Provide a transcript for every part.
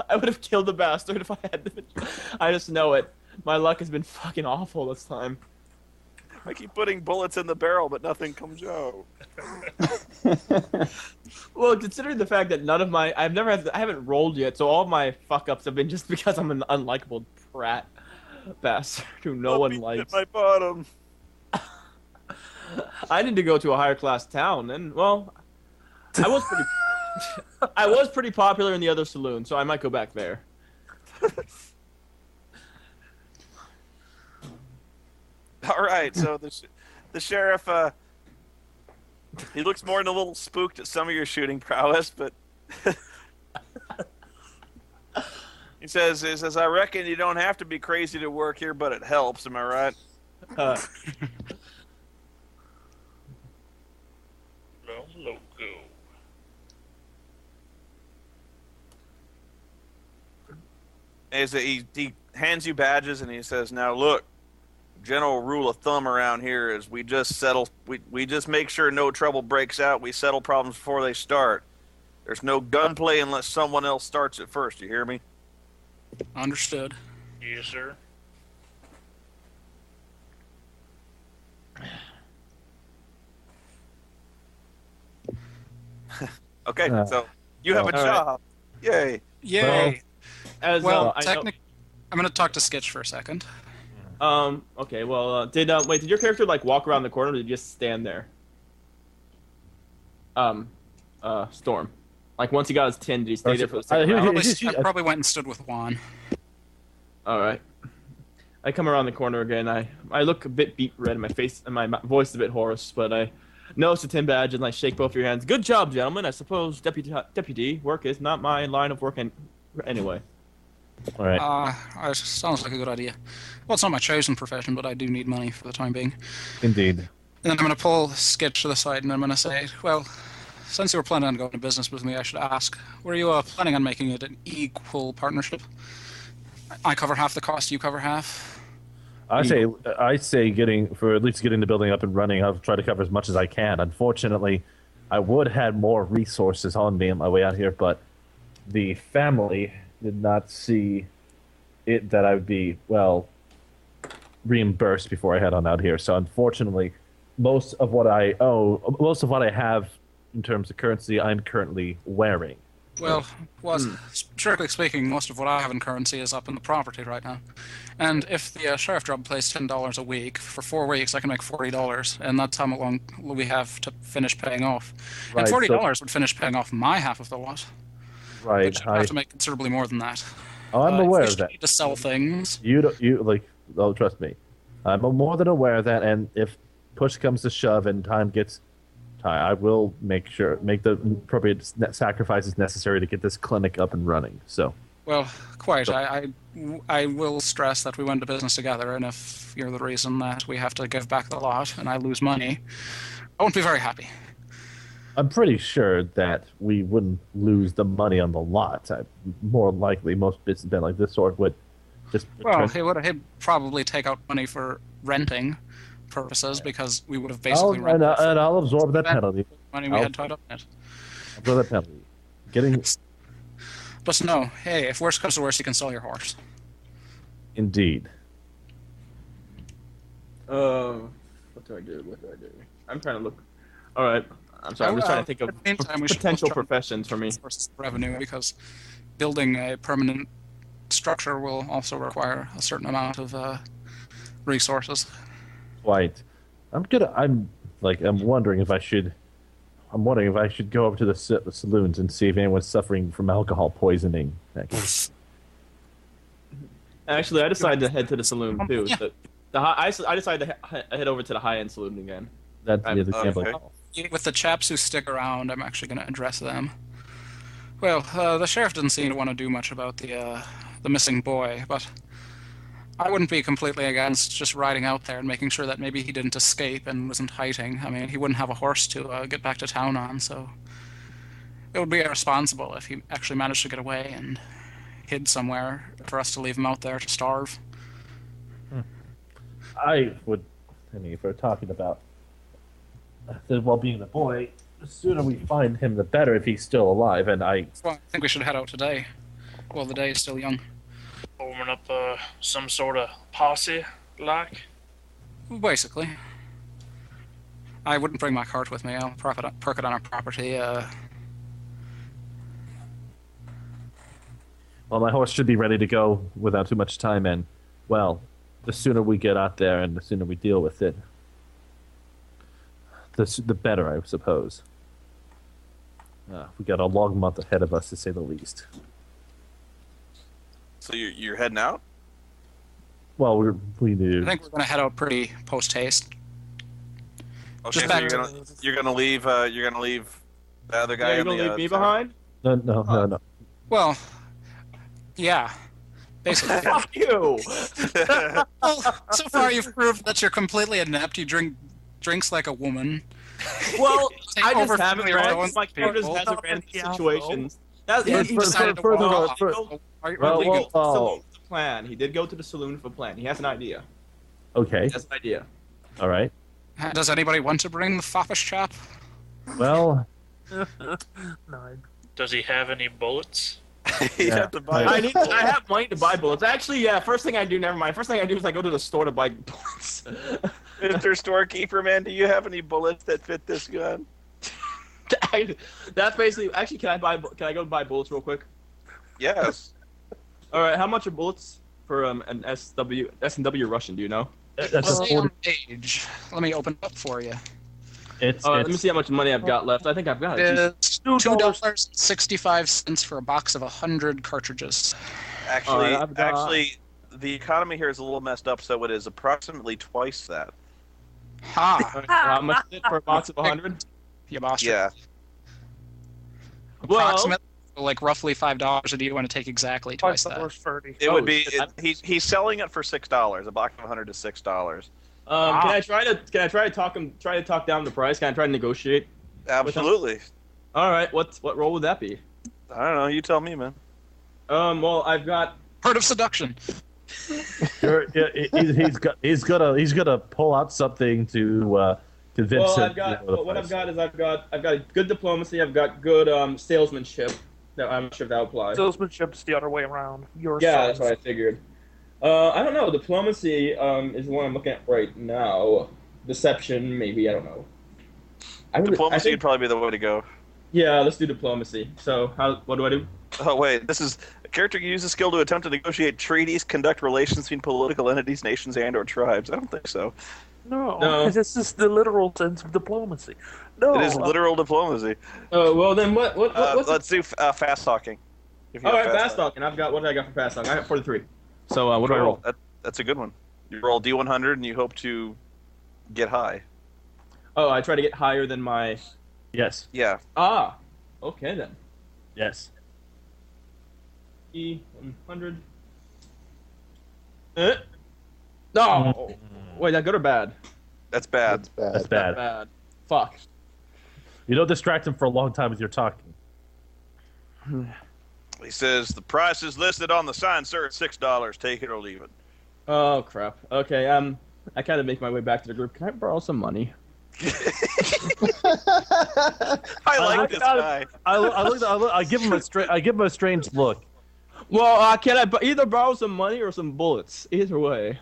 I would have killed the bastard if I had the... I just know it. My luck has been fucking awful this time. I keep putting bullets in the barrel, but nothing comes out. Well, considering the fact that none of my... I haven't rolled yet, so all of my fuck-ups have been just because I'm an unlikable prat bastard who no one likes. At my bottom. I need to go to a higher class town, and, well... I was pretty... I was pretty popular in the other saloon, so I might go back there. All right, so the sheriff, he looks more than a little spooked at some of your shooting prowess, but he says, I reckon you don't have to be crazy to work here, but it helps. Am I right? Loco. He hands you badges and he says, now look, general rule of thumb around here is we just make sure no trouble breaks out. We settle problems before they start. There's no gunplay unless someone else starts it first. You hear me? Understood. Yes, sir. Okay, so you have a job. Yay. Yay. As, Well, I know... I'm going to talk to Skitch for a second. Okay, well, did your character, like, walk around the corner, or did you just stand there? Storm. Like, once he got his tin, did he stay there for the second round? I probably went and stood with Juan. Alright. I come around the corner again, I look a bit beet red in my face, and my voice is a bit hoarse, but I notice the tin badge and, like, shake both your hands. Good job, gentlemen. I suppose deputy work is not my line of work anyway. All right. Sounds like a good idea. Well, it's not my chosen profession, but I do need money for the time being. Indeed. And then I'm going to pull Skitch to the side, and I'm going to say, well, since you were planning on going to business with me, I should ask, were you planning on making it an equal partnership? I cover half the cost, you cover half? I say getting the building up and running, I'll try to cover as much as I can. Unfortunately, I would have had more resources on me on my way out here, but the family did not see it that I would be, well, reimbursed before I head on out here. So unfortunately, most of what I have in terms of currency, I'm currently wearing. Well, strictly speaking, most of what I have in currency is up in the property right now. And if the sheriff job pays $10 a week, for 4 weeks I can make $40, and that's how long we have to finish paying off. Right, and $40 would finish paying off my half of the lot. Right. Which I have to make considerably more than that. I'm aware of that. Need to sell things. Trust me. I'm more than aware of that, and if push comes to shove and time gets tight, I will make the appropriate sacrifices necessary to get this clinic up and running. So. Well, quite. So. I will stress that we went to business together, and if you're the reason that we have to give back the lot and I lose money, I won't be very happy. I'm pretty sure that we wouldn't lose the money on the lot. More likely, most businessmen like this sort would just... Well, he'd probably take out money for renting purposes because we would have basically rented... And I'll absorb that penalty. Money we had tied up in it. Absorb that penalty. But no, hey, if worse comes to worse, you can sell your horse. Indeed. What do I do? I'm trying to look... Alright. I'm sorry, I'm just trying to think of potential professions for me. Revenue, because building a permanent structure will also require a certain amount of resources. Quite. I'm wondering if I should go over to the saloons and see if anyone's suffering from alcohol poisoning. Actually, I decided to head to the saloon too. Yeah. I decided to head over to the high-end saloon again. That's the example. Okay. With the chaps who stick around, I'm actually going to address them. Well, the sheriff didn't seem to want to do much about the missing boy, but I wouldn't be completely against just riding out there and making sure that maybe he didn't escape and wasn't hiding. I mean, he wouldn't have a horse to get back to town on, so it would be irresponsible if he actually managed to get away and hid somewhere for us to leave him out there to starve. If we're talking about the well-being of the boy, the sooner we find him, the better if he's still alive. And Well, I think we should head out today. while the day is still young. Forming up some sort of posse, like. Basically. I wouldn't bring my cart with me. I'll park it on our property. Well, my horse should be ready to go without too much time, and, well, the sooner we get out there and the sooner we deal with it, the better, I suppose. We got a long month ahead of us, to say the least. So you're heading out? Well, we do. I think we're going to head out pretty post-haste. Okay, Just so back you're gonna leave the other guy. Yeah, you in gonna the, leave me behind? No. Well, yeah. Basically. Fuck you! Well, so far you've proved that you're completely inept. You drinks like a woman. Well, Take I over just haven't from your ran. own My character people. hasn't ran into Yeah, situations. That's Yeah, he you just decided to further walk north, off. Well, he goes to the well, saloon with a plan. He did go to the saloon for a plan. He has an idea. Okay, He has an idea. all right. Does anybody want to bring the foppish chap? Well, No. Does he have any bullets? You Yeah. have to buy. I have money to buy bullets. Actually, yeah. First thing I do, never mind. First thing I do is I go to the store to buy bullets. Mr. Storekeeper, man, do you have any bullets that fit this gun? That's basically. Actually, can I go buy bullets real quick? Yes. All right. How much are bullets for an S&W Russian? Do you know? that's a Stay 40. on page. Let me open it up for you. Let me see how much money I've got left. I think I've got it. It's $2.65 for a box of 100 cartridges. Actually, I've got- actually, the economy here is a little messed up, so it is approximately twice that. Ha! How much is it for a box of 100? You boss. Yeah. Approximately, like roughly $5. Or do you want to take exactly twice that? It Oh, would be. shit, He's selling it for $6. A box of 100 is $6. Can I try to talk down the price? Can I try to negotiate? Absolutely. All right. What role would that be? I don't know. You tell me, man. Well, I've got. Part of seduction. He's gonna pull out something to convince Well, him. I've got. to know the What I've price. got is I've got good diplomacy. I've got good salesmanship. No, I'm not sure if that applies. Salesmanship's the other way around. Yeah, that's what I figured. I don't know. Diplomacy is the one I'm looking at right now. Deception, maybe. I don't know. Diplomacy would probably be the way to go. Yeah, let's do diplomacy. So, what do I do? Oh wait, this is a character can use the skill to attempt to negotiate treaties, conduct relations between political entities, nations, and/or tribes. I don't think so. No. This is the literal sense of diplomacy. No, It is literal diplomacy. Oh, well then what's Let's do fast talking. If you all have right, fast talking. What did I got for fast talking? I got 43. So what do I roll? That's a good one. You roll D100 and you hope to get high. Oh, I try to get higher than my. Yes. Yeah. Okay then. Yes. E100. No. Wait, that good or bad? That's bad. That's bad. Bad. Fuck. You don't distract him for a long time with your talking. He says the price is listed on the sign, sir. It's $6. Take it or leave it. Oh crap. Okay. I kind of make my way back to the group. Can I borrow some money? I like this guy. I give him a strange look. Well, can I either borrow some money or some bullets? Either way.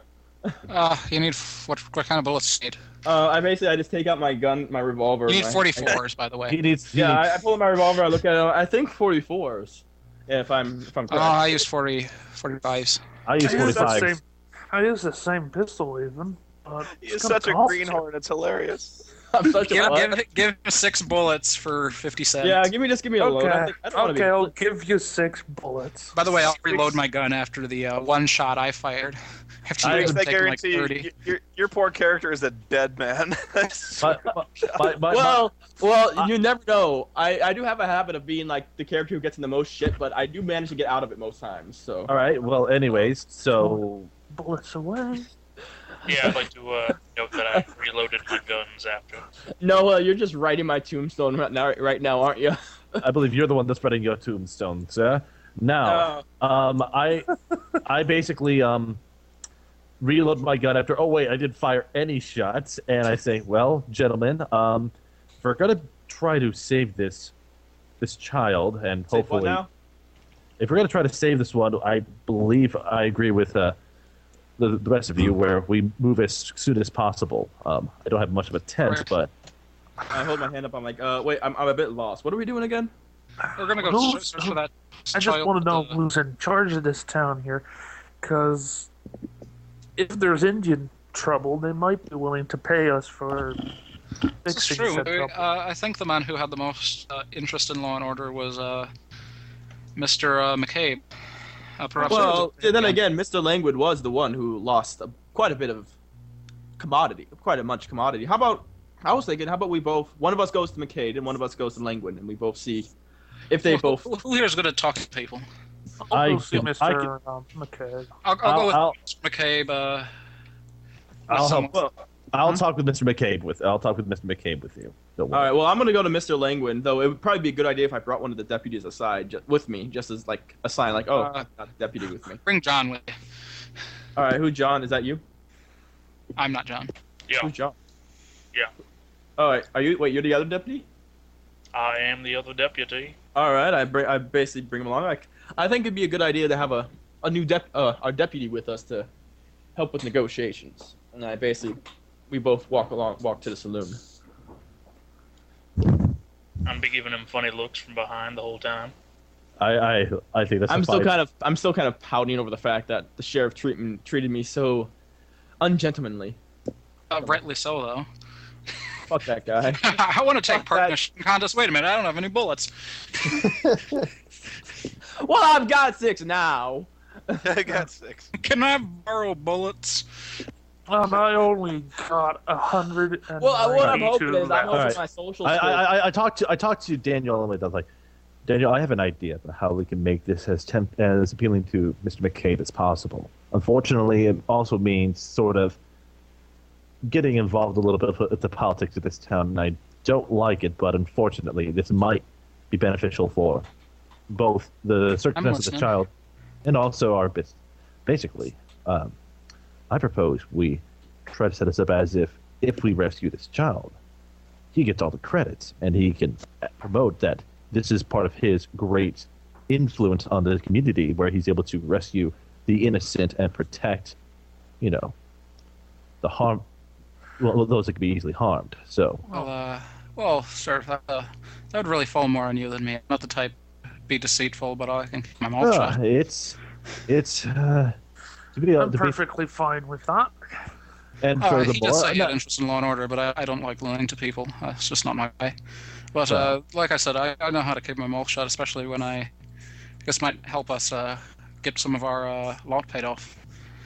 You need what kind of bullets do you need? I just take out my gun, my revolver. You need my- 44s, by the way. He needs. I pull out my revolver. I look at it. I think 44s. Yeah, if I'm correct. I use 45s. I use 45. I use the same pistol even. But He's such a greenhorn. It's hilarious. I'm such a Give him 6 bullets for 50 cents. Yeah, give me a load. I don't wanna be- I'll give you 6 bullets. By the way, I'll reload my gun after the one shot I fired. After I you taken like guarantee 30. your poor character is a dead man. Well, you never know. I do have a habit of being like the character who gets in the most shit, but I do manage to get out of it most times. So. All right. Well, anyways, so Bullets away. Yeah, I'd like to note that I reloaded my guns after. Noah, you're just writing my tombstone right now, aren't you? I believe you're the one that's spreading your tombstone, sir. Now, I basically reload my gun after. Oh wait, I didn't fire any shots, and I say, "Well, gentlemen, we're gonna try to save this child, and Say what hopefully, now? if we're gonna try to save this one, I believe I agree with the rest of you, where we move as soon as possible. I don't have much of a tent, but I hold my hand up. I'm like, wait, I'm a bit lost. What are we doing again? We're gonna go search for that. I just want to know who's in charge of this town here, because if there's Indian trouble, they might be willing to pay us for This is fixing true. said trouble. I think the man who had the most interest in law and order was Mr. McCabe. Perhaps Well, then again, Mr. Langwood was the one who lost quite a bit of commodity, quite a much commodity. How about we both, one of us goes to McCade and one of us goes to Langwood, and we both see if they both. Who here's good at talking to people? I'll go I see can- Mr. McCabe. I'll go with I'll- Mr. McCabe. I'll someone- help. I'll talk with Mr. McCabe with you. Don't All worry. right, well, I'm gonna go to Mr. Langwood, though it would probably be a good idea if I brought one of the deputies aside with me, just as like a sign, like, oh, I've got a deputy with me. Bring John with you. All right, who, John? Is that you? I'm not John. Yeah, Who's John? yeah. All right, wait, you're the other deputy? I am the other deputy. All right, I basically bring him along. Like, I think it'd be a good idea to have a new our deputy with us to help with negotiations. And we both walk to the saloon. I'm be giving him funny looks from behind the whole time. I think that's. I'm still kind of pouting over the fact that the sheriff treated me so ungentlemanly. Rightly so, though. Fuck that guy. I want to take part in a shooting contest. Wait a minute, I don't have any bullets. Well, I've got 6 now. I got 6. Can I borrow bullets? I only got 100. Well, what I'm hoping is I'm left. hoping Alright. my social skills. I talked to Daniel and I was like, Daniel, I have an idea about how we can make this as appealing to Mr. McCabe as possible. Unfortunately, it also means sort of getting involved a little bit with the politics of this town, and I don't like it, but unfortunately, this might be beneficial for both the circumstances of the listening. child and also our business. Basically, I propose we try to set us up as if we rescue this child, he gets all the credits, and he can promote that this is part of his great influence on the community, where he's able to rescue the innocent and protect, the harm, those that could be easily harmed. So, Well, sir, that would really fall more on you than me. I'm not the type to be deceitful, but I can keep my mouth shut. I'm perfectly fine with that. And He furthermore, did say he had interest in law and order, but I don't like lying to people. It's just not my way. But like I said, I know how to keep my mouth shut, especially when this might help us get some of our lot paid off.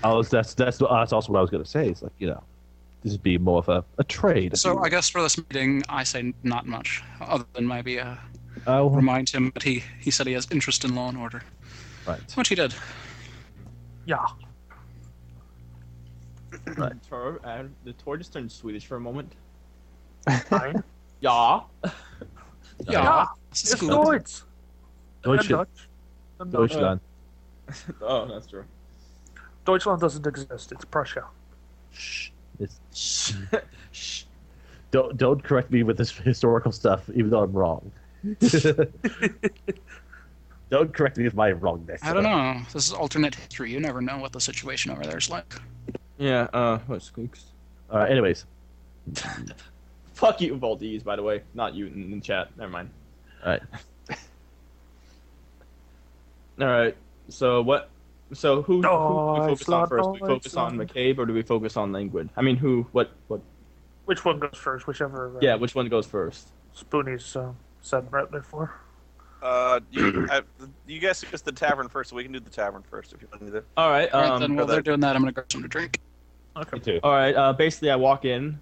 that's also what I was going to say. It's like, this would be more of a trade. So I guess for this meeting, I say not much, other than maybe I'll remind him that he said he has interest in law and order, right. which he did. Yeah. The tour just turned Swedish for a moment. Fine. Yeah. Yeah. This is It's good. Deutsch. And Deutschland. Dutch. And Dutch. Deutschland. Oh, that's true. Deutschland doesn't exist. It's Prussia. Shh. Don't correct me with this historical stuff, even though I'm wrong. Don't correct me with my wrongness. I don't know. This is alternate history. You never know what the situation over there is like. Yeah. What squeaks? Anyways, Fuck you, Valdez. By the way, not you in the chat. Never mind. all right. All right. So what? So who do we focus on first? Do we focus on Deutschland. McCabe or do we focus on Langwood? I mean, who? What? Which one goes first? Whichever. Yeah, which one goes first? Spoony's said right before. You guys just the tavern first, so we can do the tavern first if you want to do that. All right. All right, then while that- they're doing that, I'm gonna grab something to drink. Me too. All right. Basically, I walk in.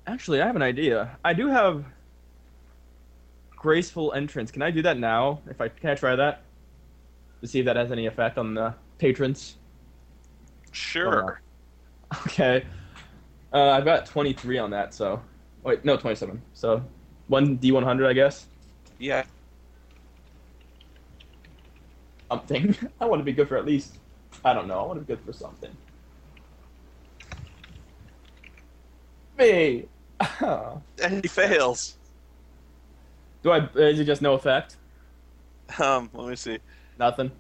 Actually, I have an idea. I do have graceful entrance. Can I do that now? Can I try that to see if that has any effect on the patrons? Sure. Okay. I've got 23 on that. So, wait, no, 27. So, 1d100, I guess. Yeah. Something. I want to be good for at least. I don't know. I want to be good for something. Me. And he fails. Is it just no effect? Let me see. Nothing.